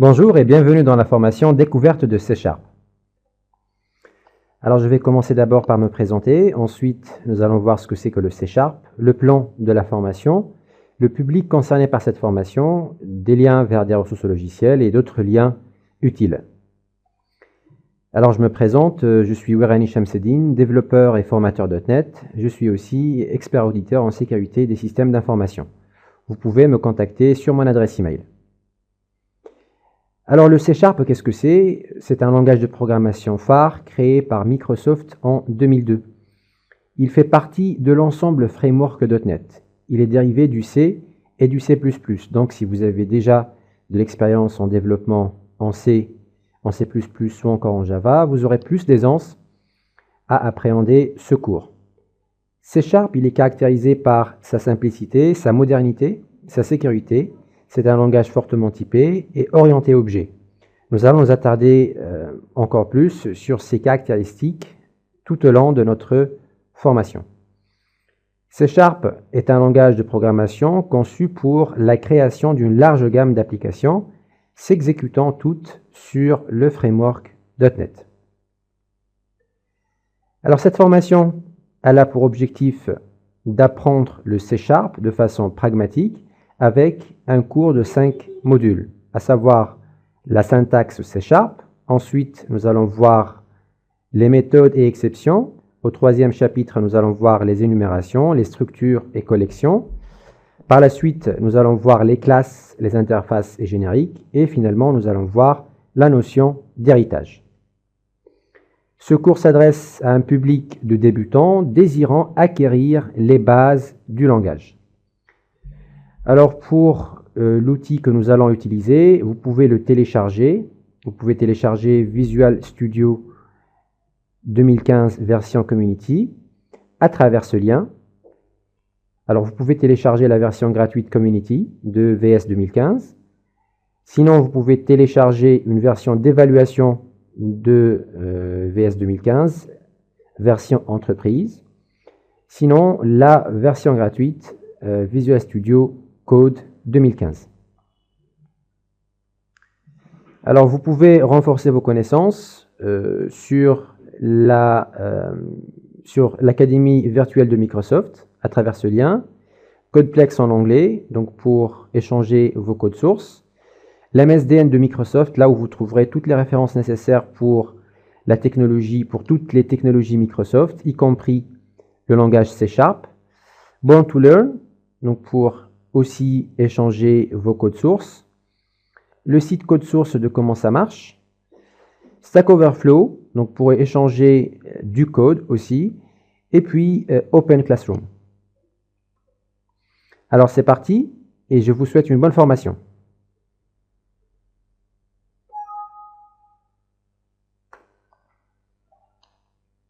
Bonjour et bienvenue dans la formation Découverte de C#. Alors je vais commencer d'abord par me présenter, ensuite nous allons voir ce que c'est que le C#, le plan de la formation, le public concerné par cette formation, des liens vers des ressources logicielles et d'autres liens utiles. Alors je me présente, je suis Werani Shamseddine, développeur et formateur .NET. Je suis aussi expert auditeur en sécurité des systèmes d'information. Vous pouvez me contacter sur mon adresse email. Alors le C#, qu'est-ce que c'est? C'est un langage de programmation phare créé par Microsoft en 2002. Il fait partie de l'ensemble framework .NET. Il est dérivé du C et du C++. Donc si vous avez déjà de l'expérience en développement en C, en C++ ou encore en Java, vous aurez plus d'aisance à appréhender ce cours. C#, il est caractérisé par sa simplicité, sa modernité, sa sécurité. C'est un langage fortement typé et orienté objet. Nous allons nous attarder encore plus sur ces caractéristiques tout au long de notre formation. C# est un langage de programmation conçu pour la création d'une large gamme d'applications s'exécutant toutes sur le framework .NET. Alors cette formation, elle a pour objectif d'apprendre le C# de façon pragmatique avec un cours de 5 modules, à savoir la syntaxe C#. Ensuite, nous allons voir les méthodes et exceptions. Au troisième chapitre, nous allons voir les énumérations, les structures et collections. Par la suite, nous allons voir les classes, les interfaces et génériques. Et finalement, nous allons voir la notion d'héritage. Ce cours s'adresse à un public de débutants désirant acquérir les bases du langage. Alors pour l'outil que nous allons utiliser, vous pouvez le télécharger. Vous pouvez télécharger Visual Studio 2015 version Community à travers ce lien. Alors vous pouvez télécharger la version gratuite Community de VS 2015. Sinon, vous pouvez télécharger une version d'évaluation de VS 2015, version entreprise. Sinon, la version gratuite Visual Studio Code 2015. Alors, vous pouvez renforcer vos connaissances sur l'Académie virtuelle de Microsoft à travers ce lien. Codeplex en anglais, donc pour échanger vos codes sources. L'MSDN de Microsoft, là où vous trouverez toutes les références nécessaires pour la technologie, pour toutes les technologies Microsoft, y compris le langage C#. Born to Learn, donc pour aussi échanger vos codes sources. Le site code source de comment ça marche. Stack Overflow, donc pour échanger du code aussi. Et puis Open Classroom. Alors c'est parti et je vous souhaite une bonne formation.